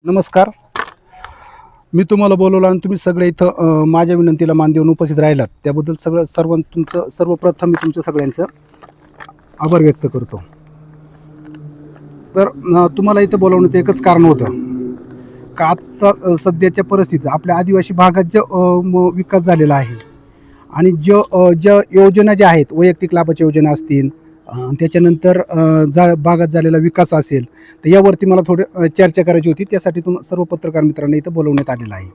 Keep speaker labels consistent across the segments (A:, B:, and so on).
A: नमस्कार. मी तुम्हाला बोलवलं आणि तुम्ही सगळे इथं माझ्या विनंतीला मान देऊन उपस्थित राहिलात त्याबद्दल तुमचं सर्वप्रथम मी तुमचं सगळ्यांचं आभार व्यक्त करतो. तर तुम्हाला इथं बोलवण्याचं एकच कारण होतं का आत्ता सध्याच्या परिस्थितीत आपल्या आदिवासी भागात जो विकास झालेला आहे आणि ज्या योजना ज्या आहेत वैयक्तिक लाभाच्या योजना असतील, त्याच्यानंतर भागात झालेला विकास असेल, तर यावरती मला थोडं चर्चा करायची होती. त्यासाठी सर्व पत्रकार मित्रांना इथं बोलवण्यात आलेलं आहे.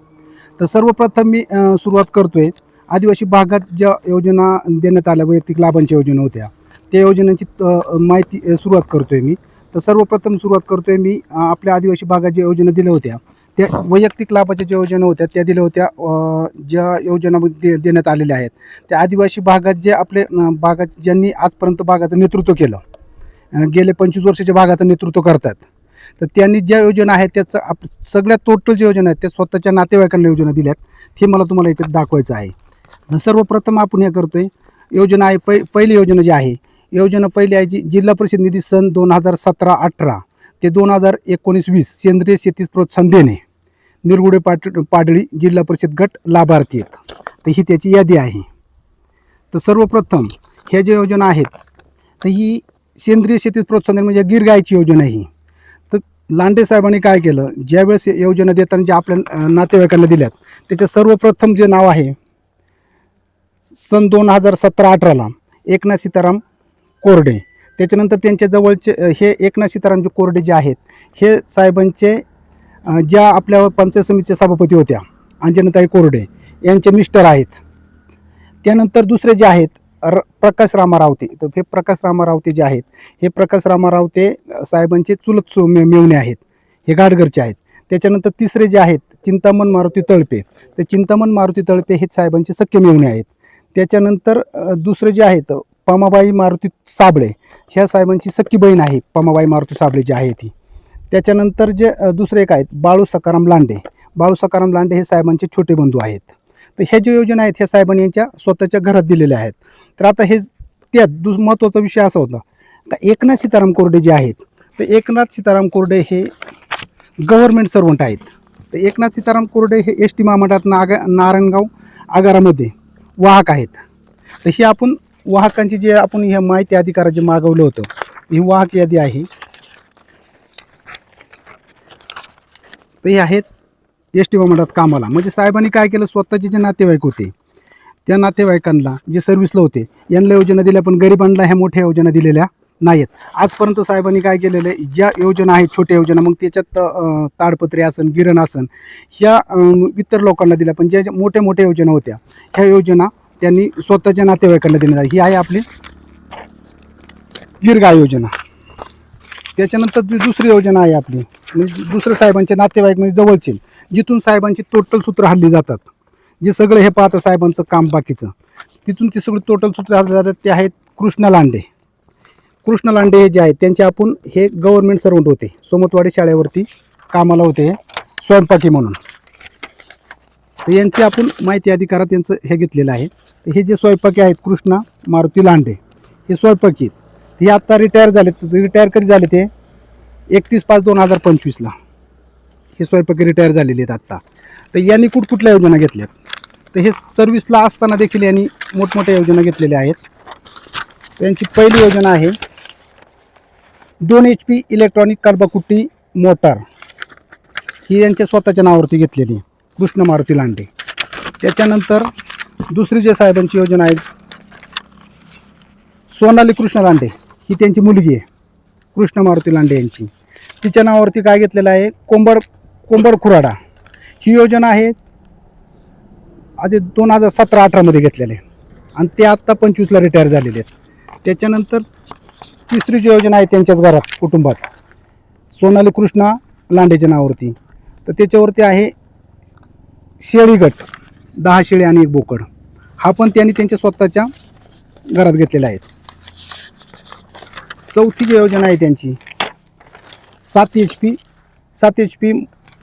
A: तर सर्वप्रथम मी सुरुवात करतोय. आदिवासी भागात ज्या योजना देण्यात आल्या वैयक्तिक लाभांच्या योजना होत्या, त्या योजनांची माहिती सुरुवात करतोय मी. तर सर्वप्रथम सुरुवात करतोय मी आपल्या आदिवासी भागात ज्या योजना दिल्या होत्या, त्या वैयक्तिक लाभाच्या ज्या योजना होत्या त्या दिल्या होत्या. ज्या योजना देण्यात आलेल्या आहेत त्या आदिवासी भागात जे आपले भागात ज्यांनी आजपर्यंत भागाचं नेतृत्व केलं, गेले 25 वर्षाच्या भागाचं नेतृत्व करतात, तर त्यांनी ज्या योजना आहेत त्याचं सगळ्या टोटल ज्या योजना आहेत त्या स्वतःच्या नातेवाईकांना योजना दिल्यात, हे मला तुम्हाला याच्यात दाखवायचं आहे. सर्वप्रथम आपण हे करतोय. योजना आहे पहिली योजना जी आहे, योजना पहिली आहे जी जिल्हा परिषद निधी सन 2017-18 ते 2019-20 सेंद्रिय शेतीस प्रोत्साहन देणे, निरगुडे पाडळी जिल्हा परिषद गट लाभार्थी आहेत. तर ही त्याची यादी आहे. तर सर्वप्रथम ह्या ज्या योजना आहेत तर ही सेंद्रिय शेतीस प्रोत्साहन देणे म्हणजे गिर गायची योजना ही. तर लांडे साहेबांनी काय केलं, ज्यावेळेस योजना देताना ज्या आपल्या नातेवाईकांना दिल्यात त्याचं सर्वप्रथम जे नाव आहे सन 2017-18ला एकनाथ सीताराम कोरडे. त्याच्यानंतर त्यांच्या जवळचे हे एकनाथ सीतारामजी कोरडे जे आहेत हे साहेबांचे ज्या आपल्या पंचायत समितीच्या सभापती होत्या अंजनाताई कोरडे यांचे मिस्टर आहेत. त्यानंतर दुसरे जे आहेत प्रकाश रामा रावते. तर हे प्रकाश रामा रावते जे आहेत हे प्रकाश रामा रावते साहेबांचे चुलत मेवणे आहेत, हे गाडगरचे आहेत. त्याच्यानंतर तिसरे जे आहेत चिंतामण मारुती तळपे, तर चिंतामण मारुती तळपे हे साहेबांचे सख्खे मेवणे आहेत. त्याच्यानंतर दुसरे जे आहेत पमाबाई मारुती साबळे, ह्या साहेबांची सख्खी बहीण आहे पमाबाई मारुती साबळे जी आहे ती. त्याच्यानंतर जे दुसरे एक आहेत बाळू सकाराम लांडे. बाळू सकाराम लांडे हे साहेबांचे छोटे बंधू आहेत. तर ह्या ज्या योजना आहेत ह्या साहेबांनी यांच्या स्वतःच्या घरात दिलेल्या आहेत. तर आता हे त्यात महत्त्वाचा विषय असा होता का एकनाथ सीताराम कोरडे जे आहेत, तर एकनाथ सीताराम कोरडे हे गव्हर्नमेंट सर्वंट आहेत. तर एकनाथ सीताराम कोरडे हे एस टी महामंडळात नारायणगाव आगारामध्ये वाहक आहेत. तर ही आपण वाहकांची जे आपण ह्या माहिती अधिकारात जे मागवलं होतं ही वाहक यादी आहे. तर हे आहेत एस टी महामंडळात कामाला. म्हणजे साहेबांनी काय केलं, स्वतःचे जे नातेवाईक होते त्या नातेवाईकांना जे सर्व्हिसला होते यांना योजना दिल्या, पण गरिबांना ह्या मोठ्या योजना दिलेल्या नाहीत आजपर्यंत. साहेबांनी काय केलेलं आहे, ज्या योजना आहेत छोट्या योजना, मग त्याच्यात ताडपत्री आसन गिरण आसन ह्या इतर लोकांना दिल्या, पण ज्या मोठ्या मोठ्या योजना होत्या ह्या योजना त्यांनी स्वतःच्या नातेवाईकांना देण्यात आली. ही आहे आपली गिरगाय योजना. त्याच्यानंतर दुसरी योजना आहे आपली म्हणजे दुसरे साहेबांचे नातेवाईक म्हणजे जवळचे, जिथून साहेबांची टोटल सूत्र हल्ली जातात, जे सगळं हे पाहतं साहेबांचं काम बाकीचं, तिथून ते सगळे टोटल सूत्र हल्ली जातात. ते आहेत कृष्णा लांडे. कृष्णा लांडे हे जे आहेत त्यांचे आपण हे गव्हर्नमेंट सर्वंट होते, सोमतवाडी शाळेवरती कामाला होते स्वयंपाकी म्हणून. तर यांचे आपण माहिती अधिकारात यांचं हे घेतलेलं आहे. तर हे जे स्वयंपाकी आहेत कृष्णा मारुती लांडे हे स्वयंपाकी आहेत. हे आत्ता रिटायर झाले. रिटायर कधी झाले ते 31/5/2025ला हे स्वयंपाकी रिटायर झालेले आहेत आत्ता. तर यांनी कुठल्या योजना घेतल्यात, तर हे सर्व्हिसला असताना देखील यांनी मोठमोठ्या योजना घेतलेल्या आहेत. त्यांची पहिली योजना आहे 2 HP इलेक्ट्रॉनिक कलबाकुट्टी मोटार, ही यांच्या स्वतःच्या नावावरती घेतलेली कृष्ण मारुती लांडे. त्याच्यानंतर दुसरी जे साहेबांची योजना आहे सोनाली कृष्ण लांडे, ही त्यांची मुलगी आहे कृष्ण मारुती लांडे यांची. तिच्या नावावरती काय घेतलेलं आहे कोंबड खुराडा. ही योजना आहे आधी 2017-18मध्ये घेतलेले आणि ते आत्ता 25ला रिटायर झालेले आहेत. त्याच्यानंतर तिसरी जी योजना आहे त्यांच्याच घरात कुटुंबात सोनाली कृष्णा लांडेच्या नावावरती, तर त्याच्यावरती आहे शेळी गट 10 शेळी आणि 1 बोकड. हा पण त्यांनी त्यांच्या स्वतःच्या घरात घेतलेला आहे. चौथी जी योजना आहे त्यांची 7 HP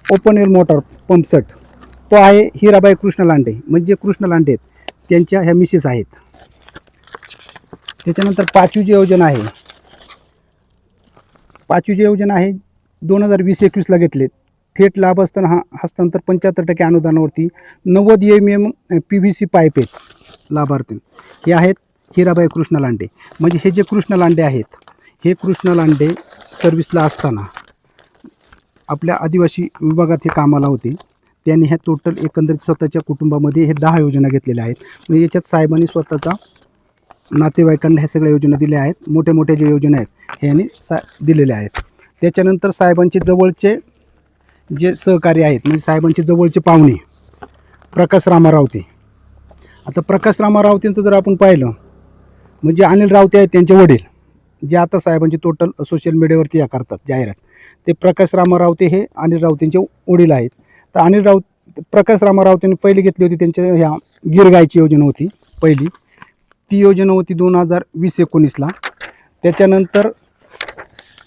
A: open air motor pump set, तो आहे हिराबाई कृष्ण लांडे, म्हणजे कृष्ण लांडे आहेत त्यांच्या ह्या मिसेस आहेत. त्याच्यानंतर पाचवी जी योजना आहे 2020-21ला घेतलेत थेट लाभ असताना हस्तांतर 75% अनुदानावरती 90 MM PVC पाईप आहेत लाभार्थी. हे आहेत हिराबाई कृष्ण लांडे. म्हणजे हे जे कृष्ण लांडे आहेत, हे कृष्ण लांडे सर्व्हिसला असताना आपल्या आदिवासी विभागात हे कामाला होते. त्यांनी ह्या टोटल एकंदरीत स्वतःच्या कुटुंबामध्ये हे 10 योजना घेतलेल्या आहेत. म्हणजे याच्यात साहेबांनी स्वतःचा नातेवाईकांना ह्या सगळ्या योजना दिल्या आहेत. मोठ्या मोठ्या ज्या योजना आहेत हे यांनी दिलेल्या आहेत. त्याच्यानंतर साहेबांचे जवळचे जे सहकारी आहेत, म्हणजे साहेबांचे जवळचे पाहुणे प्रकाश रामा रावते. आता प्रकाश रामा रावतेंचं जर आपण पाहिलं, म्हणजे अनिल रावते आहेत त्यांचे वडील, जे आता साहेबांची टोटल सोशल मीडियावरती या करतात जाहिरात. ते प्रकाश रामा रावते हे अनिल रावतेंचे वडील आहेत. तर प्रकाश रामा रावतेंनी पहिली घेतली होती त्यांच्या ह्या गिरगायची योजना होती पहिली. ती योजना होती 2020-19ला. त्याच्यानंतर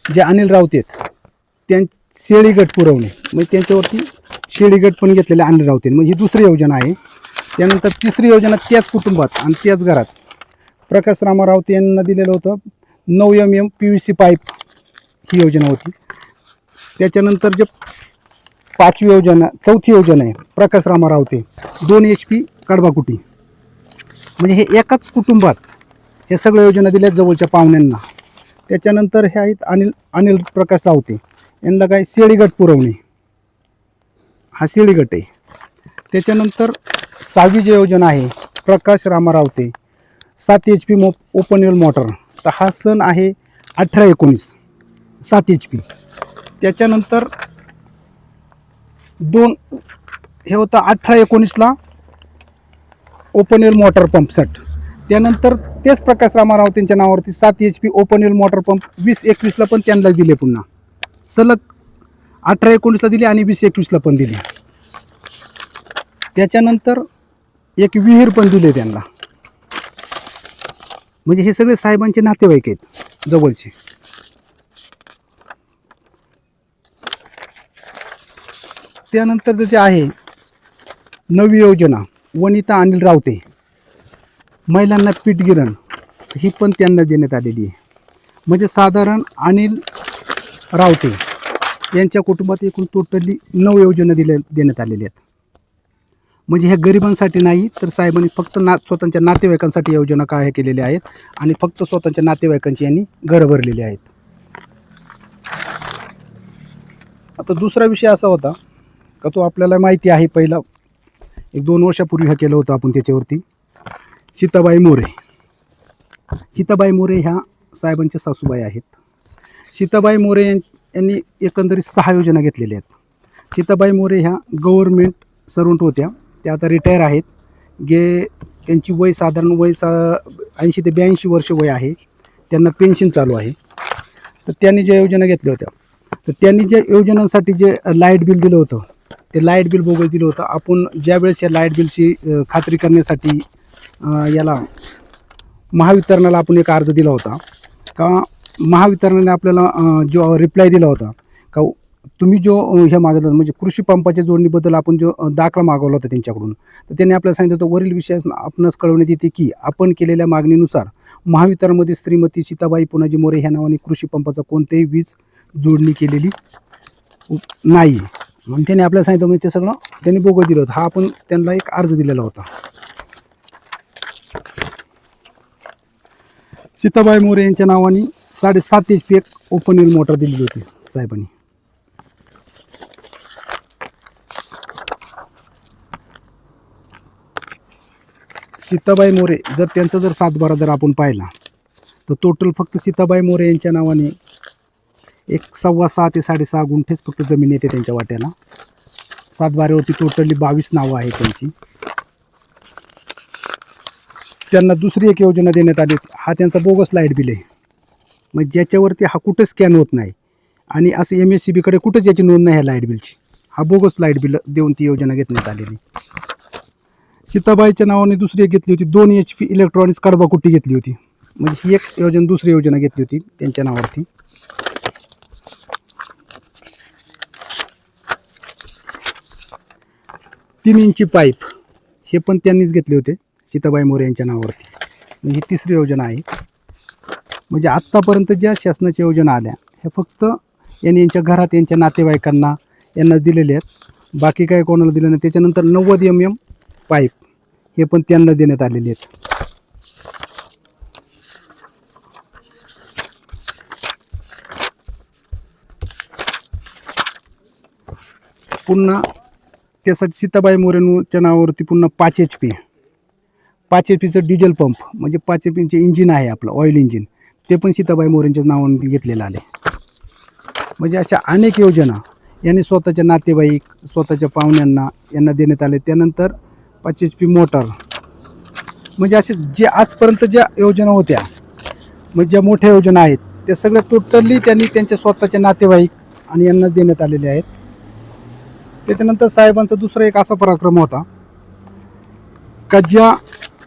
A: जे अनिल रावते आहेत शेळी गट पुरवणे, म्हणजे त्यांच्यावरती शेळी गट पण घेतलेले अनिल रावते, म्हणजे ही दुसरी योजना आहे. त्यानंतर तिसरी योजना त्याच कुटुंबात आणि त्याच घरात प्रकाश रामा रावते यांना दिलेलं होतं 9 MM PVC पाईप, ही योजना होती. त्याच्यानंतर जे चौथी योजना आहे प्रकाश रामा रावते 2 HP कडबाकुटी, म्हणजे हे एकाच कुटुंबात हे सगळ्या योजना दिल्या जवळच्या पाहुण्यांना. त्याच्यानंतर हे आहेत अनिल प्रकाश रावते यांना काय शेळी गट पुरवणे, हा शेळी गट आहे. त्याच्यानंतर 6वी जी योजना आहे प्रकाश रामा रावते 7 HP ओपन वेल मोटर, तर हा सण आहे 18-19 7 HP. त्याच्यानंतर हे होतं 18-19ला ओपन वेल मोटर पंप सेट. त्यानंतर तेच प्रकाश रामा रावतेंच्या नावावरती 7 HP ओपन वेल मोटर पंप 20-21ला पण त्यांना दिले, पुन्हा सलग 18-19ला दिली आणि 20-21ला पण दिली. त्याच्यानंतर एक विहीर पण दिले त्यांना. म्हणजे हे सगळे साहेबांचे नातेवाईक आहेत जवळचे. त्यानंतर जे आहे 9वी योजना वनिता अनिल रावते महिलांना पीठ गिरण, ही पण त्यांना देण्यात आलेली आहे. म्हणजे साधारण अनिल रावते यांच्या कुटुंबात एकूण टोटली 9 योजना देण्यात आलेल्या आहेत. म्हणजे ह्या गरिबांसाठी नाही, तर साहेबांनी फक्त स्वतःच्या नातेवाईकांसाठी योजना काय केलेल्या आहेत आणि फक्त स्वतःच्या नातेवाईकांची यांनी घरं भरलेली आहेत. आता दुसरा विषय असा होता का तो आपल्याला माहिती आहे, पहिला 1-2 वर्षापूर्वी हा केलं होतं आपण त्याच्यावरती. सीताबाई मोरे. सीताबाई मोरे ह्या साहेबांच्या सासूबाई आहेत. सीताबाई मोरे यांनी एकंदरीत 6 योजना घेतलेल्या आहेत. सीताबाई मोरे ह्या गव्हर्नमेंट सर्वंट होत्या, त्या आता रिटायर आहेत. त्यांची वय साधारण 80 ते 82 वर्ष वय आहे. त्यांना पेन्शन चालू आहे. तर त्यांनी ज्या योजना घेतल्या होत्या, तर त्यांनी ज्या योजनांसाठी जे लाईट बिल दिलं होतं, ते लाईट बिल बोगस दिलं होतं. आपण ज्यावेळेस या लाईट बिलची खात्री करण्यासाठी याला महावितरणाला आपण एक अर्ज दिला होता, का महावितरणाने आपल्याला जो रिप्लाय दिला होता का तुम्ही जो हे मागवला, म्हणजे कृषी पंपाच्या जोडणीबद्दल आपण जो दाखला मागवला होता त्यांच्याकडून, तर त्यांनी आपल्याला सांगितलं होतं वरील विषयास आपणास कळवण्यात येते की आपण केलेल्या मागणीनुसार महावितरणमध्ये श्रीमती सीताबाई पुनाजी मोरे ह्या नावाने कृषी पंपाचा कोणतेही वीज जोडणी केलेली नाही. म्हणून त्यांनी आपल्याला सांगितलं, म्हणजे ते सगळं त्यांनी बोगस दिलं होतं. हा आपण त्यांना एक अर्ज दिलेला होता. सीताबाई मोरे यांच्या नावाने 7.5 HP एक ओपन वेल मोटर दिलेली होती साहेबांनी. सीताबाई मोरे जर त्यांचा जर 7/12 जर आपण पाहिला, तर टोटल फक्त सीताबाई मोरे यांच्या नावाने 6.25 ते 6.5 गुंठेच फक्त जमीन येते त्यांच्या वाट्याला. 7/12वरती टोटली 22 नावं आहेत त्यांची. त्यांना दुसरी एक योजना देण्यात आली, हा त्यांचा बोगस लाईट बिल आहे. मग ज्याच्यावरती हा कुठं स्कॅन होत नाही आणि असं MSCBकडे कुठंच याची नोंद नाही ह्या लाईट बिलची, हा बोगस लाईट बिल देऊन ती योजना घेण्यात आलेली. सीताबाईच्या नावाने दुसरी एक घेतली होती 2 HP इलेक्ट्रॉनिक्स कडबाकुटी घेतली होती. म्हणजे ही एक योजना दुसरी योजना घेतली होती त्यांच्या नावावरती. 3 इंची पाईप हे पण त्यांनीच घेतले होते सीताबाई मोरे यांच्या नावावरती. ही तिसरी योजना आहे. म्हणजे आत्तापर्यंत ज्या शासनाच्या योजना आल्या ह्या फक्त यांच्या घरात यांच्या नातेवाईकांना यांना दिलेले आहेत, बाकी काय कोणाला दिलं नाही. त्याच्यानंतर 90 mm पाईप हे पण त्यांना देण्यात आलेले आहेत. पुन्हा त्यासाठी सीताबाई मोरेंच्या नावावरती पुन्हा 5 HP डिझेल पंप, म्हणजे 5 HP इंजिन आहे आपलं ऑइल इंजिन, ते पण सीताबाई मोरेंच्याच नावावरती घेतलेलं आले. म्हणजे अशा अनेक योजना यांनी स्वतःच्या नातेवाईक, स्वतःच्या पाहुण्यांना यांना देण्यात आले. त्यानंतर 5 HP मोटर, म्हणजे असे जे आजपर्यंत ज्या योजना होत्या, म्हणजे ज्या मोठ्या योजना आहेत, त्या सगळ्या टोटली त्यांनी त्यांच्या स्वतःच्या नातेवाईक आणि यांना देण्यात आलेले आहेत. त्याच्यानंतर साहेबांचा दुसरा एक असा पराक्रम होता का ज्या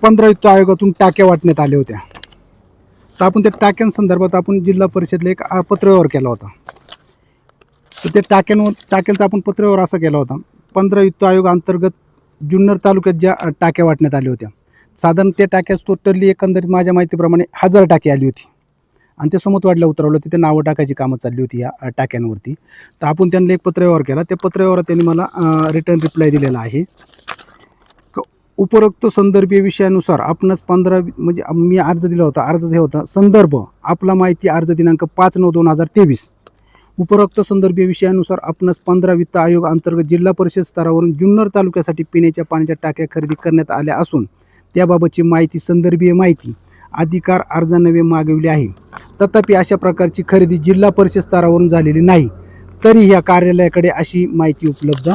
A: 15 वित्त आयोगातून टाक्या वाटण्यात आल्या होत्या, तर आपण त्या टाक्यांसंदर्भात आपण जिल्हा परिषदेला एक पत्रव्यवहार केला होता. तर त्या टाक्यांचा आपण पत्रव्यवहार असा केला होता, 15 वित्त आयोग अंतर्गत जुन्नर तालुक्यात ज्या टाक्या वाटण्यात आल्या होत्या, साधारण त्या टाक्याच टोटली एकंदरीत माझ्या माहितीप्रमाणे 1000 टाकी आली होती. आणि ते समतवाडीला उतरवलं, तिथे नावं टाकायची कामं चालली होती या टाक्यांवरती. तर आपण त्यांना एक पत्रव्यवहार केला. त्या पत्रव्यवहारात त्यांनी मला रिटर्न रिप्लाय दिलेला आहे. उपरोक्त संदर्भीय विषयानुसार आपणच 15, म्हणजे मी अर्ज दिला होता, अर्ज हे होता संदर्भ आपला माहिती अर्ज दिनांक 5/9/2023. उपरोक्त संदर्भीय विषयानुसार आपणच 15 वित्त आयोग अंतर्गत जिल्हा परिषद स्तरावरून जुन्नर तालुक्यासाठी पिण्याच्या पाण्याच्या टाक्या खरेदी करण्यात आल्या असून त्याबाबतची माहिती संदर्भीय माहिती अधिकार अर्जानवे मागविले आहे. तथापि अशा प्रकारची खरेदी जिल्हा परिषद स्तरावरून झालेली नाही, तरी ह्या कार्यालयाकडे अशी माहिती उपलब्ध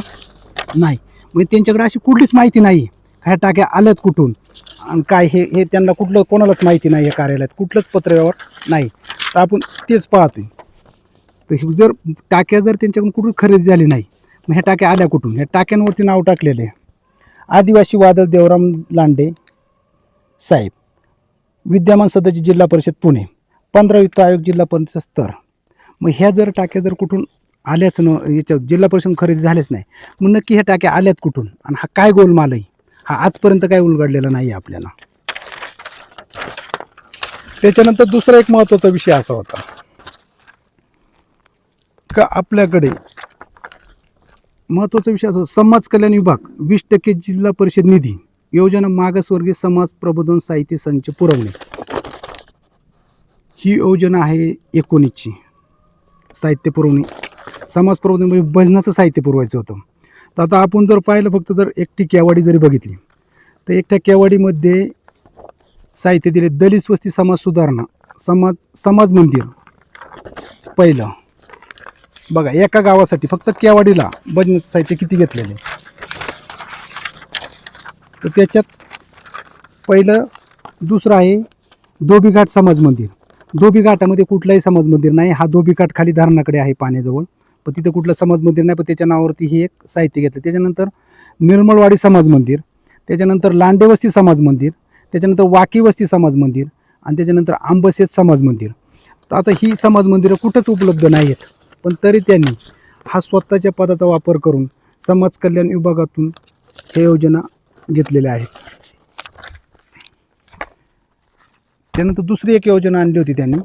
A: नाही. म्हणजे त्यांच्याकडे अशी कुठलीच माहिती नाही ह्या टाक्या आल्यात कुठून आणि काय हे त्यांना कोणालाच माहिती नाही. या कार्यालयात कुठलंच पत्रव्यवहार नाही. तर आपण तेच पाहतोय. तर जर टाक्या जर त्यांच्याकडून कुठून खरेदी झाली नाही, मग ह्या टाक्या आल्या कुठून? ह्या टाक्यांवरती नाव टाकलेले आदिवासी वादळ देवराम लांडे साहेब, विद्यमान सदस्य जिल्हा परिषद पुणे, 15 वित्त आयोग जिल्हा परिषद स्तर. मग ह्या जर टाक्या जर कुठून आल्याच याच्या जिल्हा परिषद खरेदी झाल्याच नाही, मग नक्की ह्या टाक्या आल्यात कुठून आणि हा काय गोलमाल आहे, हा आजपर्यंत काय उलगडलेला नाही आपल्याला. त्याच्यानंतर दुसरा एक महत्त्वाचा विषय असा होता का आपल्याकडे महत्त्वाचा विषय असा, समाज कल्याण विभाग 20% जिल्हा परिषद निधी योजना मागासवर्गीय समाज प्रबोधन साहित्य संच पुरवणे. ही योजना आहे 19ची. साहित्य पुरवणे, समाज प्रबोधन म्हणजे भजनाचं साहित्य पुरवायचं होतं. तर आता आपण जर पाहिलं, फक्त जर एकटी केवाडी जरी बघितली, तर एकट्या केवाडीमध्ये साहित्य दिले. दलित वस्ती समाज सुधारणा, समाज मंदिर. पहिलं बघा, एका गावासाठी फक्त केवाडीला भजनाचं साहित्य किती घेतलेले. तर त्याच्यात पहिलं, दुसरं आहे धोबीघाट समाज मंदिर. धोबीघाटामध्ये कुठलाही समाज मंदिर नाही. हा धोबीघाट खाली धरणाकडे आहे पाण्याजवळ, पण तिथं कुठलं समाज मंदिर नाही, पण त्याच्या नावावरती हे एक साहित्य घेतलं. त्याच्यानंतर निर्मळवाडी समाज मंदिर, त्याच्यानंतर लांडेवस्ती समाज मंदिर, त्याच्यानंतर वाकीवस्ती समाज मंदिर आणि त्याच्यानंतर आंबसेत समाज मंदिर. तर आता ही समाज मंदिरं कुठंच उपलब्ध नाही आहेत, पण तरी त्यांनी हा स्वतःच्या पदाचा वापर करून समाज कल्याण विभागातून हे योजना घेतलेल्या आहेत. त्यानंतर दुसरी एक योजना आणली होती त्यांनी,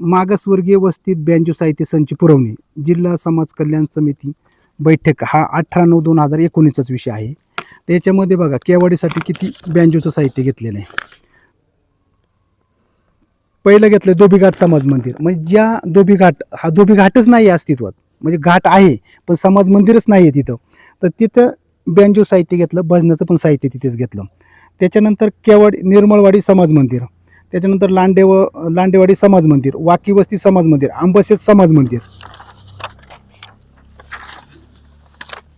A: मागासवर्गीय वस्तीत बँजो साहित्य संच पुरवणे. जिल्हा समाज कल्याण समिती बैठक, हा 18/9/2019चा विषय आहे. त्याच्यामध्ये बघा, केवाडीसाठी किती बँजोचं साहित्य घेतलेलं आहे. पहिलं घेतलं धोबीघाट समाज मंदिर, म्हणजे ज्या धोबीघाट, हा धोबीघाटच नाही आहे अस्तित्वात, म्हणजे घाट आहे पण समाज मंदिरच नाही आहे तिथं, तर तिथं बँजो साहित्य घेतलं, भजनाचं पण साहित्य तिथेच घेतलं. त्याच्यानंतर निर्मळवाडी समाज मंदिर, त्याच्यानंतर लांडेवाडी समाज मंदिर, वाकीवस्ती समाज मंदिर, आंबसेत समाज मंदिर.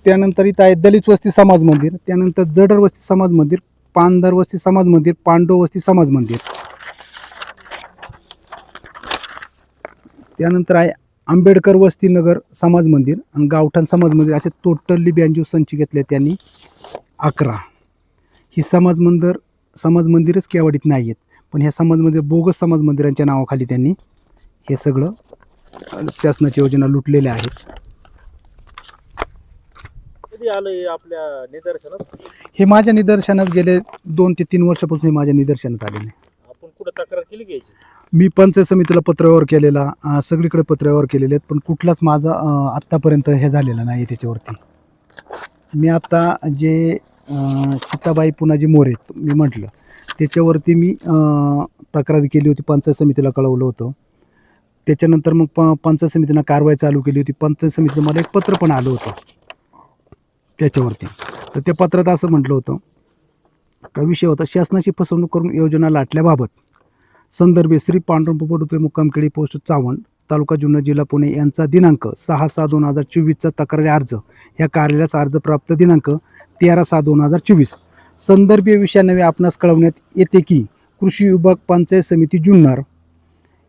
A: त्यानंतर इथं आहे दलित वस्ती समाज मंदिर, त्यानंतर जडर वस्ती समाज मंदिर, पांदर वस्ती समाज मंदिर, पांडव वस्ती समाज मंदिर. त्यानंतर आहे आंबेडकर वस्ती नगर समाज मंदिर आणि गावठाण समाज मंदिर. असे टोटली 82 संच घेतले त्यांनी, 11. ही समाज मंदिरच केवाडीत नाही आहेत, पण ह्या समाज मंदिर बोगस समाज मंदिरांच्या नावाखाली त्यांनी हे सगळं शासनाची योजना लुटलेल्या आहेत.
B: कधी आलं आपल्या निदर्शनास?
A: हे माझ्या निदर्शनास गेले 2 ते 3 वर्षापासून हे माझ्या निदर्शनात आलेले.
B: आपण कुठे तक्रार केली घ्यायची?
A: मी पंचायत समितीला पत्रव्यवहार केलेला, सगळीकडे पत्रव्यवहार केलेले आहेत, पण कुठलाच माझा आत्तापर्यंत हे झालेलं नाही त्याच्यावरती. मी आता जे सीताबाई पुनाजी मोरे मी म्हटलं त्याच्यावरती मी तक्रार केली होती, पंचायत समितीला कळवलं होतं. त्याच्यानंतर मग पंचायत समितीनं कारवाई चालू केली होती. पंचायत समितीनं मला एक पत्र पण आलं होतं त्याच्यावरती. तर त्या पत्रात असं म्हटलं होतं का विषय होता शासनाची फसवणूक करून योजना लाटल्याबाबत. संदर्भ श्री पांडुरंग पोपट मुक्कामखेडी पोस्ट चावंड तालुका जुन्नर जिल्हा पुणे यांचा दिनांक 6/6/2024चा तक्रारी अर्ज. या कार्यालयाचा अर्ज प्राप्त दिनांक 13/6/2024. संदर्भीय विषयानवे आपणास कळवण्यात येते की कृषी विभाग पंचायत समिती जुन्नर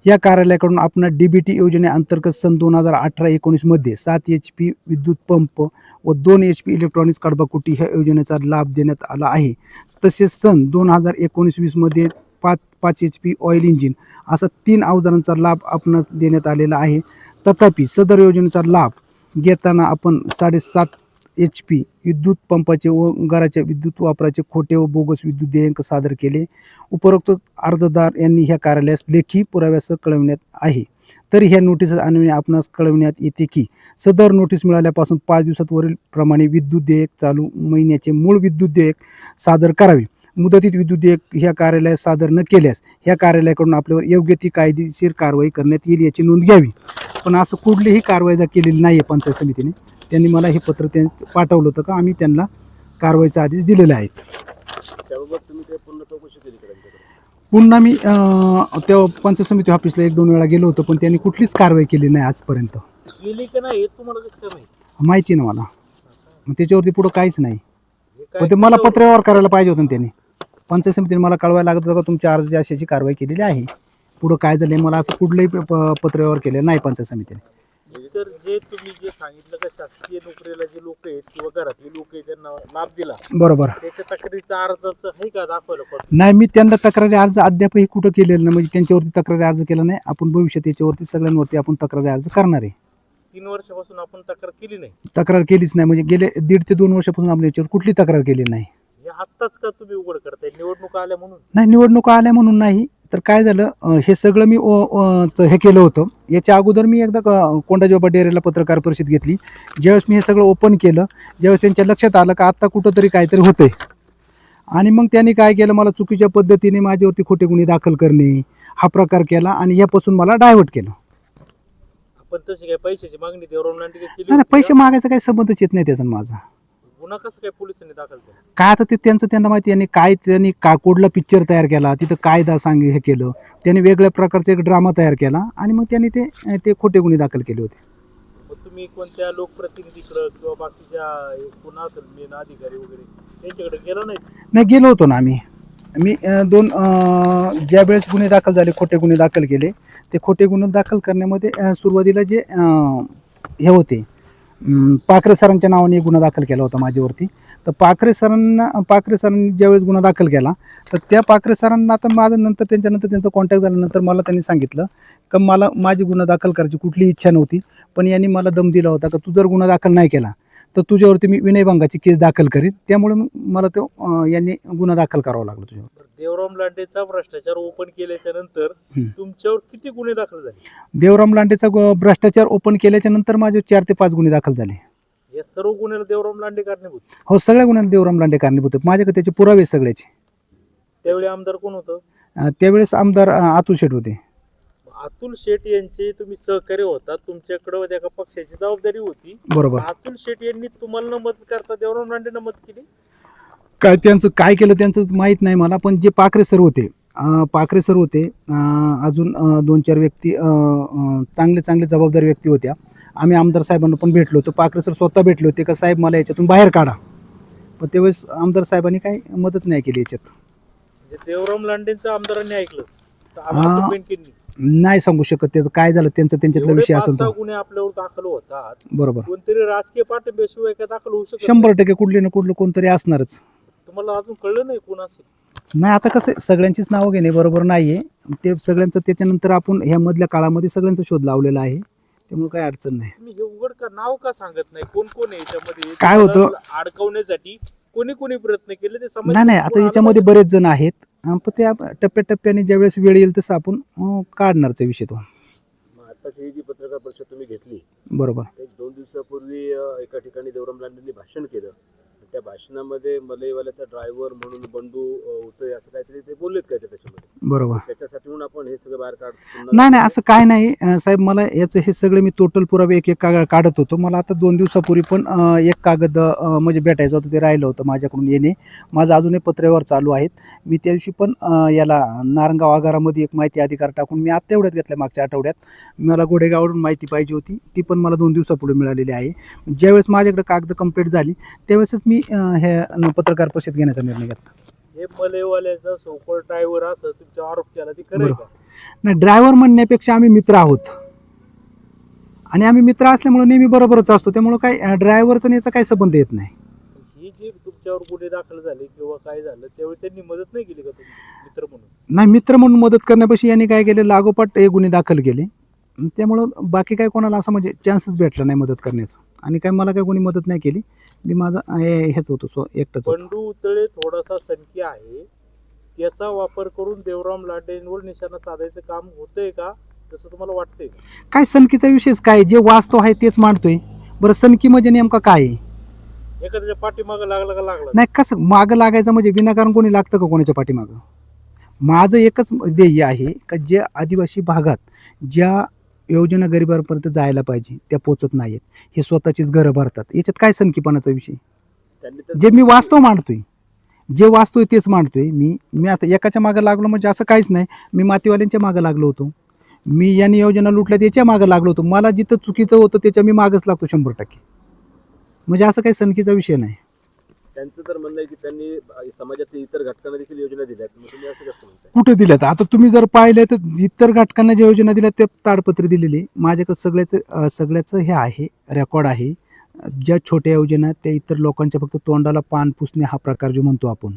A: या कार्यालयाकडून आपण DBT योजनेअंतर्गत सन 2018-19 मध्ये 7 HP विद्युत पंप व 2 HP इलेक्ट्रॉनिक्स कडबाकुटी ह्या योजनेचा लाभ देण्यात आला आहे. तसेच सन 2019-20 मध्ये 5 HP ऑइल इंजिन असा 3 अवजारांचा लाभ आपणास देण्यात आलेला आहे. तथापि सदर योजनेचा लाभ घेताना आपण 7.5 HP विद्युत पंपाचे व घराच्या विद्युत वापराचे खोटे व बोगस विद्युत देयक सादर केले. उपरोक्त अर्जदार यांनी ह्या कार्यालयास लेखी पुराव्यासह कळविण्यात आहे. तरी ह्या नोटीस अन्वये आपणास कळविण्यात येते की सदर नोटीस मिळाल्यापासून 5 दिवसात वरील प्रमाणे विद्युत देयक चालू महिन्याचे मूळ विद्युत देयक सादर करावे. मुदतीत विद्युत देयक ह्या कार्यालयास सादर न केल्यास ह्या कार्यालयाकडून आपल्यावर योग्य ती कायदेशीर कारवाई करण्यात येईल याची नोंद घ्यावी. पण असं कुठलीही कारवाई केलेली नाही आहे पंचायत समितीने. त्यांनी मला हे पत्र पाठवलं होतं का आम्ही त्यांना कारवाईचा आदेश दिलेले आहेत.
B: त्याबाबत तुम्ही ते पुन्हा चौकशी केली का त्यांच्याकडे?
A: पुन्हा मी तेव्हा पंचायत समिती ऑफिसला 1-2 वेळा गेलो होतो, पण त्यांनी कुठलीच कारवाई केली नाही आजपर्यंत.
B: केली का नाही हे तुम्हाला कसं काय माहिती?
A: माहिती ना मला, मग त्याच्यावरती पुढं काहीच नाही.
B: हे काय
A: पण ते मला पत्रव्यवहार करायला पाहिजे होतं ना त्यांनी. पंचायत समितीने मला कळवायला लागत होतं का तुमच्या अर्जाची अशी कारवाई केलेली आहे. पुढं काय झालं मला असं कुठलंही पत्रव्यवहार केलेलं नाही पंचायत समितीने.
B: तर जे तुम्ही जे सांगितलं का शासकीय नोकरीला जे लोक आहेत किंवा घरातले लोक आहेत त्यांना लाभ दिला,
A: बरोबर.
B: त्याच्या तक्रारीचा अर्जाचं आहे का दाखवलं पण?
A: नाही, मी त्यांना तक्रारी अर्ज अद्यापही कुठं केलेलं नाही. म्हणजे त्यांच्यावरती तक्रारी अर्ज केला नाही. आपण भविष्यात याच्यावरती सगळ्यांवरती आपण तक्रारी अर्ज करणार आहे.
B: 3 वर्षापासून आपण तक्रार केली नाही.
A: तक्रार केलीच नाही. म्हणजे गेले 1.5 ते 2 वर्षापासून आपण याच्यावर कुठली तक्रार केली नाही.
B: हे आत्ताच का तुम्ही उघड करताय? निवडणुका आल्या म्हणून?
A: नाही, निवडणुका आल्या म्हणून नाही. तर काय झालं हे सगळं मी हे केलं होतं. याच्या अगोदर मी एकदा कोंडाजी बाबा डेअरीला पत्रकार परिषद घेतली. ज्यावेळेस मी हे सगळं ओपन केलं, ज्यावेळेस त्यांच्या लक्षात आलं का आत्ता कुठंतरी काहीतरी होतंय, आणि मग त्यांनी काय केलं, मला चुकीच्या पद्धतीने माझ्यावरती खोटे गुन्हे दाखल करणे हा प्रकार केला आणि यापासून मला डायव्हर्ट केलं.
B: आपण तशी काय पैशाची मागणी देवराम लांडे केली
A: नाही,
B: होती
A: पैसे
B: का?
A: मागायचा काही संबंधच येत नाही त्याचा माझा.
B: गुन्हा कसं काय पोलिसांनी दाखल केला?
A: काय आता ते त्यांना माहिती. यांनी त्यांनी कुठला पिक्चर तयार केला, तिथं कायदा हे केलं त्यांनी, वेगळ्या प्रकारचा एक ड्रामा तयार केला आणि मग त्यांनी ते खोटे गुन्हे दाखल केले होते.
B: मग तुम्ही कोणत्या लोकप्रतिनिधीकडे किंवा बाकीच्या कोण असेल मेन अधिकारी वगैरे त्यांच्याकडे गेला नाही?
A: नाही, गेलो होतो ना आम्ही. मी ज्या वेळेस गुन्हे दाखल झाले, खोटे गुन्हे दाखल केले, ते खोटे गुन्हे दाखल करण्यामध्ये सुरुवातीला जे हे होते पाखरे सरांच्या नावाने एक गुन्हा दाखल केला होता माझ्यावरती. तर पाखरे सरांनी ज्यावेळेस गुन्हा दाखल केला, तर त्या पाखरे सरांना आता त्याच्यानंतर त्यांचा कॉन्टॅक्ट झाल्यानंतर मला त्यांनी सांगितलं का मला माझी गुन्हा दाखल करायची कुठली इच्छा नव्हती, पण यांनी मला दम दिला होता का तू जर गुन्हा दाखल नाही केला तर तुझ्यावरती मी विनयभंगाची केस दाखल करीन. त्यामुळे मला यांनी गुन्हा दाखल करावा लागला तुझ्यावर.
B: देवराम लांडेचा भ्रष्टाचार ओपन केल्याच्या नंतर तुमच्यावर किती गुन्हे दाखल झाले?
A: देवराम लांडेचा भ्रष्टाचार ओपन केल्याच्या नंतर माझे 4 ते 5 गुन्हे दाखल झाले.
B: या सर्व गुन्ह्याला देवराम लांडे कारणीभूत?
A: हो, सगळ्या गुन्ह्याला देवराम लांडे कारणीभूत आहेत. माझ्याकडे त्याचे पुरावे सगळ्याचे.
B: त्यावेळी आमदार कोण होतं?
A: त्यावेळेस आमदार अतुल शेठ होते.
B: अतुल शेठ यांचे तुम्ही सहकार्य होता, तुमच्याकडे त्या पक्षाची जबाबदारी होती.
A: बरोबर.
B: अतुल शेठ यांनी तुम्हाला न मदत करता देवराम लांडेंना मदत केली?
A: काय त्यांचं काय केलं त्यांचं माहीत नाही मला, पण जे पाखरे सर होते अजून 2-4 व्यक्ती चांगले जबाबदार व्यक्ती होत्या. आम्ही आमदार साहेबांना पण भेटलो होतो. पाखरे सर स्वतः भेटले होते का साहेब मला याच्यातून बाहेर काढा, पण त्यावेळेस आमदार साहेबांनी काही मदत नाही केली याच्यात.
B: म्हणजे देवराम लांडेंचं आमदारांनी ऐकलं तर आम्हाला बँकेंनी
A: नाही सांगू शकत त्याचं काय झालं, त्यांच्यातला विषय असेल तो.
B: गुन्हे आपल्यावर दाखल होतात,
A: बरोबर.
B: कोणतरी राजकीय पाठिंब्याशिवाय काय दाखल होऊ शकत
A: 100% कुठले ना कुठलं कोणतरी असणारच.
B: तुम्हाला अजून कळलं नाही कोण असेल?
A: नाही, आता कसं सगळ्यांचीच नावं घेणे बरोबर नाहीये. ते सगळ्यांचं त्याच्यानंतर आपण ह्या मधल्या काळामध्ये सगळ्यांचा शोध लावलेला आहे, त्यामुळे काही अडचण नाही.
B: तुम्ही हे उघड का नाव का सांगत नाही? कोण कोण आहे याच्यामध्ये?
A: काय होतं?
B: अडकवण्यासाठी कोणी प्रयत्न केले ते
A: नाही, आता याच्यामध्ये बरेच जण आहेत. पण ते टप्प्याटप्प्याने ज्यावेळेस वेळ येईल तसं आपण काढणारचा विषय तो.
C: मग आताची ही जी पत्रकार परिषद तुम्ही घेतली,
A: बरोबर.
C: एक 2 दिवसापूर्वी एका ठिकाणी देवराम लांडेंनी भाषण केलं. त्या भाषणामध्ये मलईवाल्याचा ड्रायव्हर म्हणून बंडू होतोय असं काहीतरी ते बोललेत काय त्याच्यामध्ये?
A: बरोबर.
C: त्याच्यासाठी म्हणून आपण हे सगळं बाहेर
A: नाही नाही असं काय नाही साहेब, मला याचं हे सगळे मी टोटल पुरावे एक एक कागद काढत होतो. मला आता 2 दिवसापूर्वी पण एक कागद म्हणजे भेटायचं होतं, ते राहिलं होतं माझ्याकडून येणे. माझं अजूनही पत्रव्यवहार चालू आहेत. मी त्या दिवशी पण याला नारंगाव आगारामध्ये एक माहिती अधिकार टाकून मी आत्ता एवढ्यात घेतल्या मागच्या आठवड्यात. मला गोडेगाववरून माहिती पाहिजे होती, ती पण मला 2 दिवसापूर्वी मिळालेली आहे. ज्यावेळेस माझ्याकडे कागद कंप्लीट झाली त्यावेळेसच मी हे पत्रकार परिषद घेण्याचा निर्णय घेतला.
B: हे मलईवाल्याचा सोकळ ड्रायव्हर असं तुमचा आरोप केला ते खरं आहे का?
A: नाही, ड्रायव्हर म्हणण्यापेक्षा आम्ही मित्र आहोत आणि आम्ही मित्र असल्यामुळे नेहमी बरोबरच असतो, त्यामुळे काही ड्रायव्हरचा याचा काही संबंध येत नाही.
B: ही जी तुमच्यावर गुन्हे दाखल झाले किंवा काय झालं त्यावेळी त्यांनी मदत नाही केली का तुम्ही मित्र म्हणून?
A: नाही, मित्र म्हणून मदत करण्यापेक्षा यांनी काय केले, लागोपाठ हे गुन्हे दाखल केले. त्यामुळं बाकी काय कोणाला असं म्हणजे चान्सच भेटला नाही मदत करण्याचं. आणि काय मला काय कोणी मदत नाही केली. मी माझा हेच होतो, एकटाच होतो.
B: बंडू उतळे थोडासा सनकी आहे, त्याचा वापर करून देवराम लांडेंवर निशाणा साधायचं काम होतंय का, तसं तुम्हाला वाटतंय का?
A: काय सनकीचा विषयच काय, जे वास्तव आहे तेच मांडतोय. बरं, सनकी म्हणजे नेमका काय आहे?
B: एखाद्याच्या पाठीमागं लागला का लागला?
A: नाही, कसं मागं लागायचं म्हणजे विनाकारण कोणी लागतं का कोणाच्या पाठीमागं? माझं एकच ध्येय आहे का जे आदिवासी भागात ज्या योजना गरिबांपर्यंत जायला पाहिजे त्या पोचत नाहीत, हे स्वतःचीच घरं भरतात. याच्यात काय सनकीपणाचा विषय?
C: त्यांनी तर
A: जे मी वास्तव मांडतोय, जे वास्तव आहे तेच मांडतोय. मी आता एकाच्या मागं लागलो म्हणजे असं काहीच नाही. मी मातीवाल्यांच्या मागं लागलो होतो, मी यांनी योजना लुटल्या त्याच्या मागं लागलो होतो. मला जिथं चुकीचं होतं त्याच्या मी मागच लागतो 100%. म्हणजे असं काही सनकीचा विषय नाही.
C: त्यांचं तर म्हणणं आहे की त्यांनी समाजातील इतर घटकांना देखील योजना दिल्यात. मग तुम्ही असं कसं म्हणताय?
A: कुठे दिल्यात? आता तुम्ही जर पाहिलं तर इतर घटकांना ज्या योजना दिल्या ते ताडपत्री दिलेली माझ्याकडे सगळ्याचं हे आहे, रेकॉर्ड आहे. ज्या छोट्या योजना आहेत त्या इतर लोकांच्या फक्त तोंडाला पान पुसणे हा प्रकार जो म्हणतो आपण,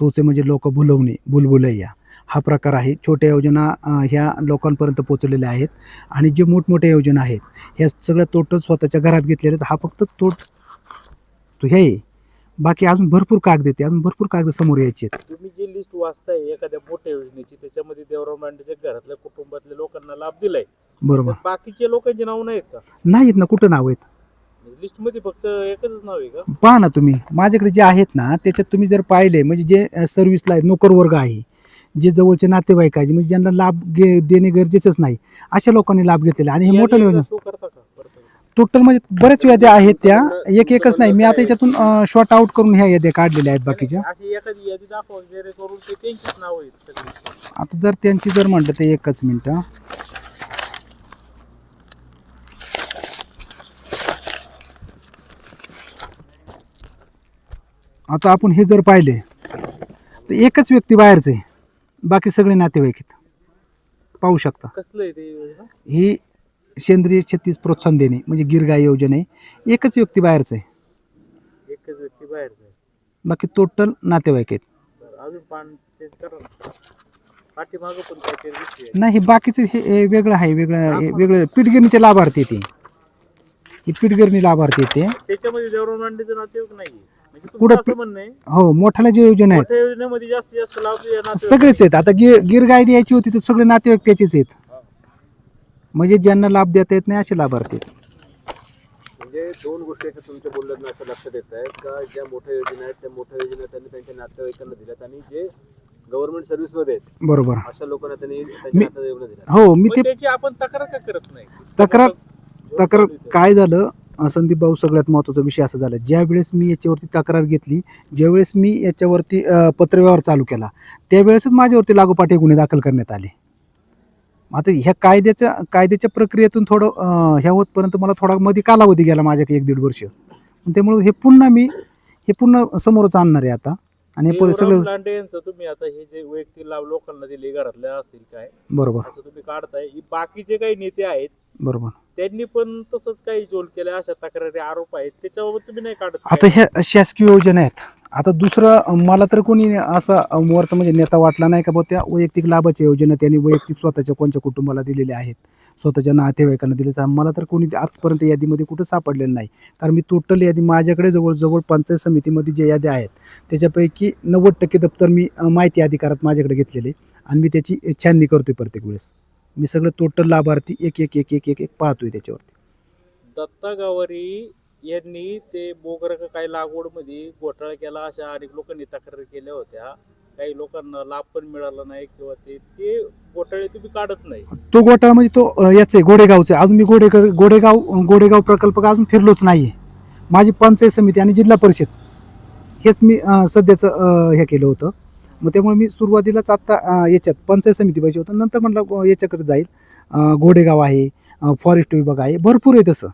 A: तोच आहे. म्हणजे लोक भुलवणे, बुलबुलैया हा प्रकार आहे. छोट्या योजना ह्या लोकांपर्यंत पोचलेल्या आहेत. आणि जे मोठमोठ्या योजना आहेत ह्या सगळ्या टोटल स्वतःच्या घरात घेतलेल्या आहेत. हा फक्त तो हे आहे. बाकी अजून भरपूर कागद येते, अजून भरपूर कागद समोर यायचे आहेत.
B: तुम्ही जी लिस्ट वाचताय एखाद्या मोठ्या योजनेची, त्याच्यामध्ये देवराम लांडेच्या घरातल्या कुटुंबातल्या लोकांना लाभ दिलाय,
A: बरोबर.
B: तर बाकीच्या लोकांची नाव नाहीत का
A: नाहीत ना, कुठं नाव आहेत?
B: लिस्ट मध्ये? फक्त एकच नाव आहे का?
A: पहा ना तुम्ही, माझ्याकडे जे आहेत ना त्याच्यात तुम्ही जर पाहिले म्हणजे जे सर्व्हिसला आहेत, नोकर वर्ग आहे, जे जवळचे नातेवाईक आहे, म्हणजे ज्यांना लाभ देणे गरजेचंच नाही अशा लोकांनी लाभ घेतलेला. आणि हे मोठ्या
B: यादी
A: योजना
B: शो करता का परत?
A: टोटल म्हणजे बऱ्याच याद्या आहेत, त्या एकच नाही. मी आता याच्यातून शॉर्ट आउट करून ह्या याद्या काढलेल्या आहेत बाकीच्या.
B: अशी एखादी यादी दाखवा जेणेकरून ते त्यांचीच नाव आहेत सगळी.
A: आता जर त्यांची जर म्हटलं तर एकच मिनिट. आता आपण हे जर पाहिले तर एकच व्यक्ती बाहेरचे, बाकी सगळे नातेवाईक आहेत. पाहू शकता.
B: कसलं आहे ते योजना?
A: ही सेंद्रिय शेतीस प्रोत्साहन देणे म्हणजे गिरगाई योजना आहे. एकच व्यक्ती बाहेरचं आहे,
B: एकच व्यक्ती बाहेरचा आहे.
A: बाकी टोटल नातेवाईक आहेत.
B: बरं, अजून पान चेंज करा ना. पाठीमागं पण काहीतरी विषय आहे.
A: नाही, हे बाकीचं हे वेगळं आहे, वेगळं पीठगिरणीचे लाभार्थी ते. ही पीठगिरणी लाभार्थी ते.
B: त्याच्यामध्ये देवराम लांडेचं नातेवाईक नाही म्हणजे
A: कुठं
B: तुमचं असं म्हणणं आहे
A: हो, मोठ्याला जे योजना आहेत
B: मोठ्या योजनेमध्ये जास्तीत जास्त लाभ या नातेवाईकांना
A: सगळेच आहेत. आता गिरगाय द्यायची होती तर सगळे नातेवाईक त्याचेच आहेत. म्हणजे ज्यांना लाभ देता येत नाही असे लाभार्थी आहेत.
C: म्हणजे 2 गोष्टी अशा तुमच्या बोलण्यातून असं लक्षात येत आहेत का ज्या मोठ्या योजना आहेत त्या मोठ्या योजना त्यांनी त्यांच्या नातेवाईकांना दिल्यात आणि जे गव्हर्नमेंट सर्व्हिसमध्ये आहेत
A: बरोबर.
C: अशा लोकांना त्यांनी त्यांच्या नातेवाईकांना दिल्यात.
A: हो, मी
B: पण
A: ते
B: त्याची आपण तक्रार का करत नाही?
A: तक्रार काय झालं संदीप भाऊ, सगळ्यात महत्त्वाचा विषय असा झाला, ज्या वेळेस मी याच्यावरती तक्रार घेतली, ज्यावेळेस मी याच्यावरती पत्रव्यवहार चालू केला त्यावेळेसच माझ्यावरती लागोपाठ हे गुन्हे दाखल करण्यात आले. आता ह्या कायद्याच्या प्रक्रियेतून थोडं ह्या होतपर्यंत मला थोडा मध्ये कालावधी गेला, माझ्याकडे 1-1.5 वर्ष. त्यामुळे हे पुन्हा समोरच आणणार आहे आता. आणि हे
B: देवराम
A: सगळं
B: लांडे यांचं तुम्ही आता हे जे वैयक्तिक लाभ लोकांना दिले घरातल्या असेल काय
A: बरोबर
B: असं तुम्ही काढताय, ही बाकीचे काही नेते आहेत
A: बरोबर.
B: त्यांनी पण तसंच काही जोल केल्या, अशा तक्रारी आरोप आहेत, त्याच्याबाबत तुम्ही नाही काढत
A: आता
B: काय?
A: ह्या शासकीय योजना आहेत. आता दुसरं मला तर कोणी असा वरचा म्हणजे नेता वाटला नाही का बुवा त्या वैयक्तिक लाभाच्या योजना त्यांनी वैयक्तिक स्वतःच्या कोणत्या कुटुंबाला दिलेल्या आहेत. स्वतःच्या नातेवाईकांना दिले तर मला तर कोणी आजपर्यंत यादीमध्ये कुठं सापडलेलं नाही. कारण मी टोटल यादी माझ्याकडे जवळजवळ पंचायत समितीमध्ये जे याद्या आहेत त्याच्यापैकी 90% दप्तर मी माहिती अधिकारात माझ्याकडे घेतलेले आणि मी त्याची छाननी करतोय प्रत्येक वेळेस. मी सगळं टोटल लाभार्थी एक एक एक एक एक एक पाहतोय त्याच्यावरती.
B: दत्ता गावारी यांनी ते बोगर काही लागवडमध्ये घोटाळा केला अशा अनेक लोकांनी तक्रारी केल्या होत्या. काही लोकांना लाभ पण मिळाला नाही किंवा ते घोटाळे तुम्ही काढत नाही.
A: तो घोटाळा म्हणजे तो याचं आहे घोडेगावचं आहे. अजून मी घोडेगाव प्रकल्प का अजून फिरलोच नाही आहे. माझी पंचायत समिती आणि जिल्हा परिषद हेच मी सध्याचं हे केलं होतं. मग त्यामुळे मी सुरुवातीलाच आत्ता याच्यात पंचायत समिती पाहिजे होतं. नंतर म्हटलं याच्याकडे जाईल. घोडेगाव आहे, फॉरेस्ट विभाग आहे, भरपूर आहे तसं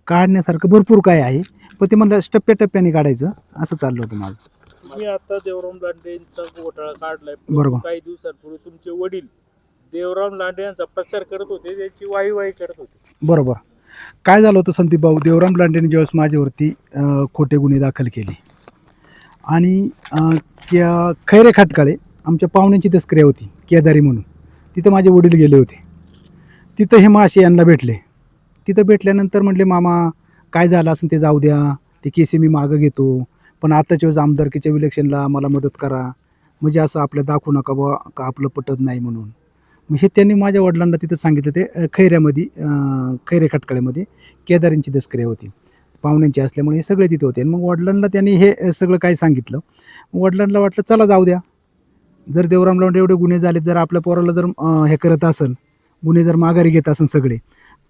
A: काढण्यासारखं भरपूर काय आहे. पण ते म्हणलं टप्प्याटप्प्याने काढायचं असं चाललं होतं माझं.
B: तुम्ही आता देवराम लांडेंचा घोटाळा काढलाय.
A: बरोबर.
B: काही दिवसांपूर्वी तुमचे वडील देवराम लांडे यांचा प्रचार करत होते, त्यांची वाहीवाही करत होते.
A: बरोबर. काय झालं होतं संदीप भाऊ, देवराम लांडेंनी ज्यावेळेस माझ्यावरती खोटे गुन्हे दाखल केले आणि खैरे खटकाळे आमच्या पाहुण्यांची तस्करी होती केदारी म्हणून, तिथं माझे वडील गेले होते. तिथं हे माशे यांना भेटले. तिथं भेटल्यानंतर म्हटले मामा काय झालं असेल ते जाऊ द्या, ते केसी मी मागं घेतो, पण आताच्या वेळेस आमदारकीच्या इलेक्शनला मला मदत करा, म्हणजे असं आपल्या दाखवू नका बा का आपलं पटत नाही म्हणून. मग हे त्यांनी माझ्या वडिलांना तिथं सांगितलं. ते खैऱ्यामध्ये खैरे खटकाळ्यामध्ये केदारींची तस्करी होती, पाहुण्यांची असल्यामुळे हे सगळे तिथे होते. मग वडिलांना त्यांनी हे सगळं काय सांगितलं. वडिलांना वाटलं चला जाऊ द्या, जर देवराम लांडे एवढे गुन्हे झाले, जर आपल्या पोराला जर हे करत असेल, गुन्हे जर माघारी घेत असेल सगळे,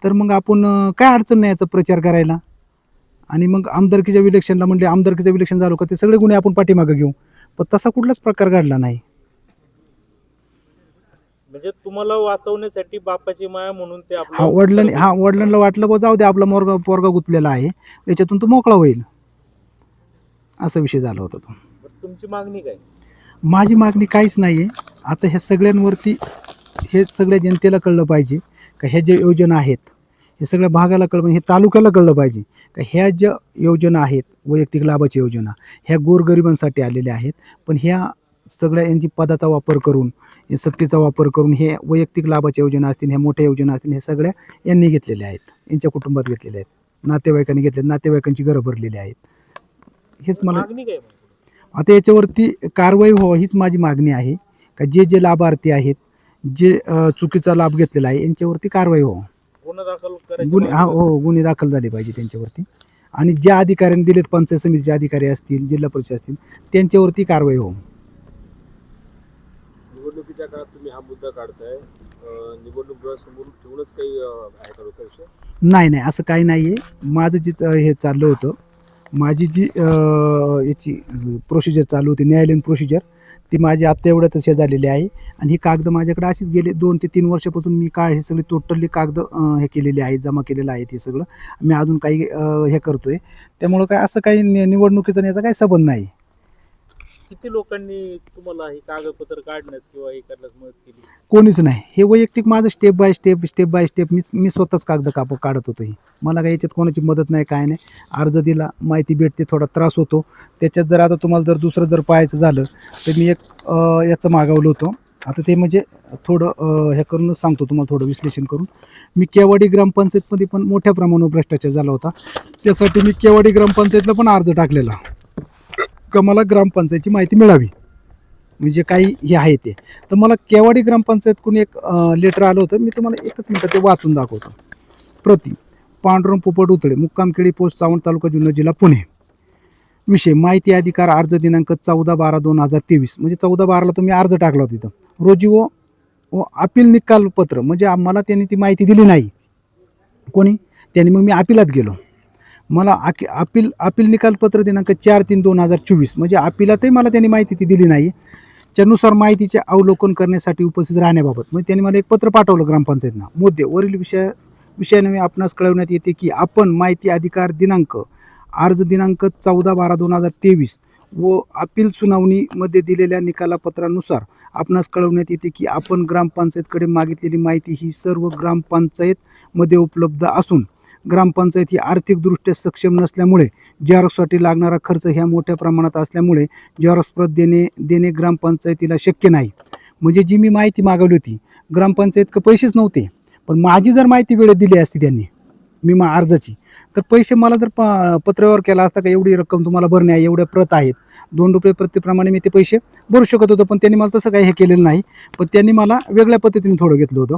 A: तर मग आपण काय अडचण नाही याचा प्रचार करायला. आणि मग आमदारकीच्या इलेक्शनला म्हणजे आमदारकीचं इलेक्शन झालं का ते सगळे गुन्हे आपण पाठीमागं घेऊ. पण तसा कुठलाच प्रकार घडला नाही.
B: म्हणजे तुम्हाला वाचवण्यासाठी बापाची माया म्हणून ते
A: वडिलांना वाटलं बा जाऊ दे, आपला पोरगा गुंतलेला आहे, याच्यातून तो मोकळा होईल, असा विषय झाला होता तो.
B: तुमची मागणी काय?
A: माझी मागणी काहीच नाही आहे. आता ह्या सगळ्यांवरती हे सगळ्या जनतेला कळलं पाहिजे का ह्या ज्या योजना आहेत हे सगळ्या भागाला कळलं पाहिजे, हे तालुक्याला कळलं पाहिजे का ह्या ज्या योजना आहेत वैयक्तिक लाभाच्या योजना ह्या गोरगरिबांसाठी आलेल्या आहेत. पण ह्या सगळ्या यांची पदाचा वापर करून, सत्तेचा वापर करून हे वैयक्तिक लाभाच्या योजना असतील, ह्या मोठ्या योजना असतील, हे सगळ्या यांनी घेतलेल्या आहेत, यांच्या कुटुंबात घेतलेल्या आहेत, नातेवाईकांनी घेतले, नातेवाईकांची घरं भरलेली आहेत. हेच मला
B: मागणी काय?
A: आता याच्यावरती कारवाई व्हावं हीच माझी मागणी आहे का जे लाभार्थी आहेत, जे चुकीचा लाभ घेतलेला आहे, यांच्यावरती कारवाई व्हावं.
B: गुन्हा दाखल करायचे.
A: हो, गुन्हे दाखल झाले पाहिजे त्यांच्यावरती. आणि ज्या अधिकाऱ्यांनी दिलेत, पंचायत समितीचे अधिकारी असतील, जिल्हा परिषद असतील, त्यांच्यावरती कारवाई हो.
C: निवडणुकीच्या काळात तुम्ही हा मुद्दा काढताय, निवडणूक डोळ्यासमोर ठेवूनच काही आहे का विषय?
A: नाही, असं काही नाही आहे. माझं जे हे चाललं होतं, माझी जी याची प्रोसिजर चालू होती, न्यायालयीन प्रोसिजर, ती माझी आत्ता एवढ्यात तशी झालेली आहे. आणि ही कागद माझ्याकडे अशीच गेले 2 ते 3 वर्षापासून मी हे सगळे टोटली कागद हे केलेले आहेत, जमा केलेलं आहे. हे सगळं मी अजून काही हे करतोय. त्यामुळं काय असं काही निवडणुकीचा याचा काही संबंध नाही.
B: किती लोकांनी तुम्हाला ही कागदपत्र काढण्यास किंवा हे करण्यास मदत केली?
A: कोणीच नाही. हे वैयक्तिक माझं स्टेप बाय स्टेप मी स्वतःच कागद काढत होतो. ही मला काही याच्यात कोणाची मदत नाही, काय नाही. अर्ज दिला, माहिती भेटते, थोडा त्रास होतो त्याच्यात. जर आता तुम्हाला जर दुसरं जर पाहायचं झालं तर मी एक याचं मागवलं होतं. आता ते म्हणजे थोडं हे करून सांगतो तुम्हाला, थोडं विश्लेषण करून. मी केवाडी ग्रामपंचायतमध्ये पण मोठ्या प्रमाणावर भ्रष्टाचार झाला होता, त्यासाठी मी केवाडी ग्रामपंचायतला पण अर्ज टाकलेला का मला ग्रामपंचायतची माहिती मिळावी, म्हणजे काही हे आहे ते. तर मला केवाडी ग्रामपंचायतकडून एक लेटर आलं होतं. मी तुम्हाला एकच मिनटं ते वाचून दाखवतो. प्रति पांडुरंग पोपट उतळे, मुक्काम केळी, पोस्ट चावण, तालुका जुन्नर, जिल्हा पुणे. विषय माहिती अधिकार, अर्ज दिनांक 14/12/2023, म्हणजे 14/12ला तुम्ही अर्ज टाकला होता तिथं रोजी. व अपील निकालपत्र, म्हणजे मला त्यांनी ती माहिती दिली नाही कोणी, त्यांनी. मग मी अपिलात गेलो. मला अपील निकालपत्र दिनांक 4/3/2024, म्हणजे अपिलातही मला त्यांनी माहिती ती दिली नाही. त्यानुसार माहितीचे अवलोकन करण्यासाठी उपस्थित राहण्याबाबत म्हणजे त्यांनी मला एक पत्र पाठवलं ग्रामपंचायतना. मुद्दे वरील विषयाने आपणास कळवण्यात येते की आपण माहिती अधिकार दिनांक, अर्ज दिनांक 14/12/2023 व अपील सुनावणीमध्ये दिलेल्या निकालपत्रानुसार आपणास कळवण्यात येते की आपण ग्रामपंचायतकडे मागितलेली माहिती ही सर्व ग्रामपंचायतमध्ये उपलब्ध असून ग्रामपंचायत ही आर्थिकदृष्ट्या सक्षम नसल्यामुळे झेरॉक्ससाठी लागणारा खर्च ह्या मोठ्या प्रमाणात असल्यामुळे झेरॉक्स प्रत देणे ग्रामपंचायतीला शक्य नाही. म्हणजे जी मी माहिती मागवली होती, ग्रामपंचायतकडे पैसेच नव्हते, पण माझी जर माहिती वेळेत दिली असती त्यांनी अर्जाची, तर पैसे मला जर पत्रावर केला असता का एवढी रक्कम तुम्हाला भरणे आहे, एवढ्या प्रत आहेत, 2 रुपये प्रतीप्रमाणे मी ते पैसे भरू शकत होतो. पण त्यांनी मला तसं काही हे केलेलं नाही. पण त्यांनी मला वेगळ्या पद्धतीने थोडं घेतलं होतं.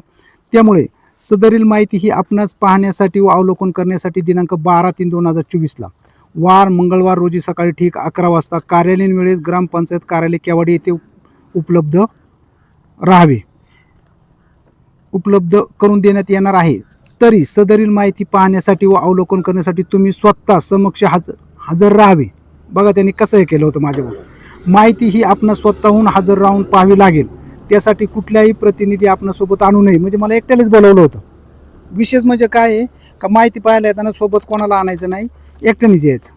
A: त्यामुळे सदरील माहिती ही आपणास पाहण्यासाठी व अवलोकन करण्यासाठी दिनांक 12/3/2024 वार मंगळवार रोजी सकाळी ठीक 11 वाजता कार्यालयीन वेळेस ग्रामपंचायत कार्यालय केवाडी येथे उपलब्ध करून देण्यात येणार आहे. तरी सदरील माहिती पाहण्यासाठी व अवलोकन करण्यासाठी तुम्ही स्वतः समक्ष हजर राहावे. बघा त्यांनी कसं हे केलं होतं माझ्यावर. माहिती ही आपण स्वतःहून हजर राहून पाहावी लागेल. त्यासाठी कुठल्याही प्रतिनिधी आपणासोबत आणू नये. म्हणजे मला एकट्यालाच बोलावलं होतं. विशेष म्हणजे काय आहे का माहिती पाहायला येताना सोबत कोणाला आणायचं नाही, एकट्यानेच यायचं.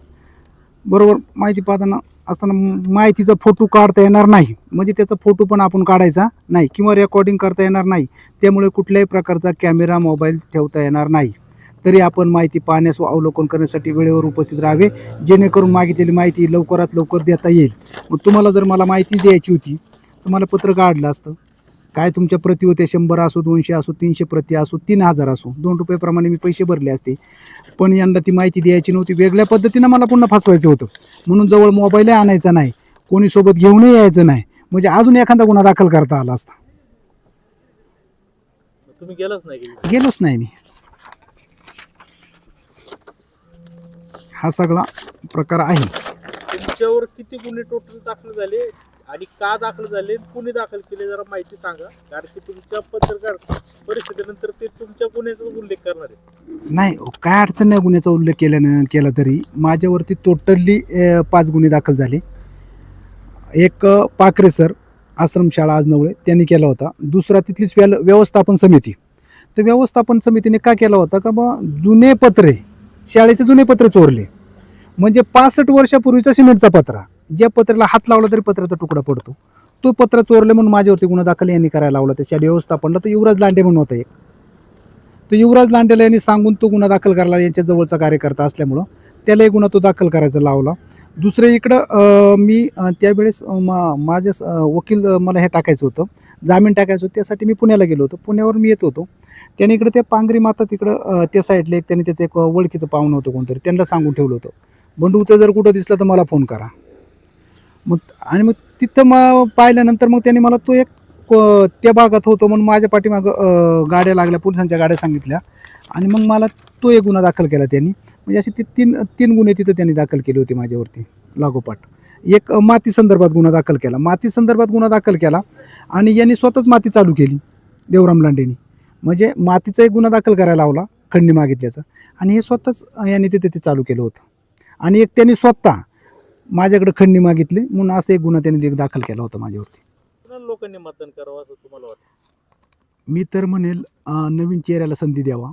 A: बरोबर. माहिती पाहताना असताना माहितीचा फोटो काढता येणार नाही, म्हणजे त्याचा फोटो पण आपण काढायचा नाही किंवा रेकॉर्डिंग करता येणार नाही. त्यामुळे कुठल्याही प्रकारचा कॅमेरा मोबाईल ठेवता येणार नाही. तरी आपण माहिती पाहण्यास व अवलोकन करण्यासाठी वेळेवर उपस्थित राहावे, जेणेकरून मागितलेली माहिती लवकरात लवकर देता येईल. मग तुम्हाला जर मला माहिती द्यायची होती तर मला पत्र काढलं असतं. काय तुमच्या प्रती होते 100 असो, 200 असो, 300 प्रती असो, 3000 असो, 2 रुपयेप्रमाणे मी पैसे भरले असते. पण यंदा ती माहिती द्यायची नव्हती, वेगळ्या पद्धतीनं मला पुन्हा फसवायचं होतं. म्हणून जवळ मोबाईलही आणायचा नाही, कोणी सोबत घेऊनही यायचं नाही, म्हणजे अजून एखादा गुन्हा दाखल करता आला असता.
B: तुम्ही गेलाच नाही की?
A: गेलोच नाही मी. हा सगळा प्रकार आहे.
B: तुमच्यावर किती गुन्हे टोटल दाखल झाले आणि का दाखल झाले, कुणी दाखल केले, जरा माहिती सांगा. कारण की तुमच्या पत्रकार परिषदेनंतर ते तुमच्या गुन्ह्याचा उल्लेख करणार आहे.
A: नाही, काय अडचण नाही गुन्ह्याचा उल्लेख केला तरी माझ्यावरती टोटली 5 गुन्हे दाखल झाले. एक पाखरे सर आश्रमशाळा आजनवळे त्यांनी केला होता. दुसरा तिथलीच व्यवस्थापन समिती. तर व्यवस्थापन समितीने का केला होता का बा जुने पत्रे, शाळेचे जुने पत्र चोरले. म्हणजे 65 वर्षापूर्वीचा सिमेंटचा पत्रा, ज्या पत्र्याला हात लावला तरी पत्राचा तुकडा पडतो, तो पत्र चोरले म्हणून माझ्यावरती गुन्हा दाखल यांनी करायला लावला. त्या शालेय व्यवस्थापनला तो युवराज लांडे म्हणून होता एक. तो युवराज लांडेला यांनी सांगून तो गुन्हा दाखल करायला, यांच्या जवळचा कार्यकर्ता असल्यामुळं त्याला एक गुन्हा तो दाखल करायचा लावला. दुसरे इकडं मी त्यावेळेस माझे वकील मला हे टाकायचं होतं, जामीन टाकायचं होतं. त्यासाठी मी पुण्याला गेलो होतो. पुण्यावर मी येत होतो. त्याने इकडे ते पांगरी माता तिकडं त्या साईडला एक त्यांनी त्याचं एक ओळखीचं पाहुणं होतं कोणतरी, त्यांना सांगून ठेवलं होतं, बंडूचं जर कुठं दिसलं तर मला फोन करा. मग तिथं मग पाहिल्यानंतर मग त्यांनी मला तो एक त्या भागात होतो म्हणून माझ्या पाठीमागं गाड्या लागल्या, पोलिसांच्या गाड्या सांगितल्या आणि मग मला तो एक गुन्हा दाखल केला त्यांनी. म्हणजे असे ते तीन गुन्हे तिथं त्यांनी दाखल केले होते माझ्यावरती लागोपाठ. एक माती संदर्भात गुन्हा दाखल केला आणि यांनी स्वतःच माती चालू केली देवराम लांडेंनी. म्हणजे मातीचा एक गुन्हा दाखल करायला लावला खंडणी मागितल्याचा, आणि हे स्वतःच यांनी तिथे ते चालू केलं होतं. आणि एक त्यांनी स्वतः माझ्याकडे खंडणी मागितली म्हणून असं एक गुन्हा त्यांनी दाखल केला होता माझ्यावरती.
B: लोकांनी मतदान करावं असं तुम्हाला वाटतं?
A: मी तर म्हणेल नवीन चेहऱ्याला संधी द्यावा.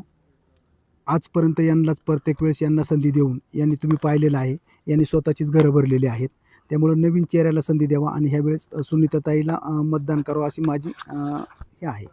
A: आजपर्यंत यांनाच प्रत्येक वेळेस यांना संधी देऊन यांनी तुम्ही पाहिलेलं आहे, यांनी स्वतःचीच घरं भरलेली आहेत. त्यामुळे नवीन चेहऱ्याला संधी द्यावा आणि ह्यावेळेस सुनीताताईला मतदान करावं अशी माझी हे आहे.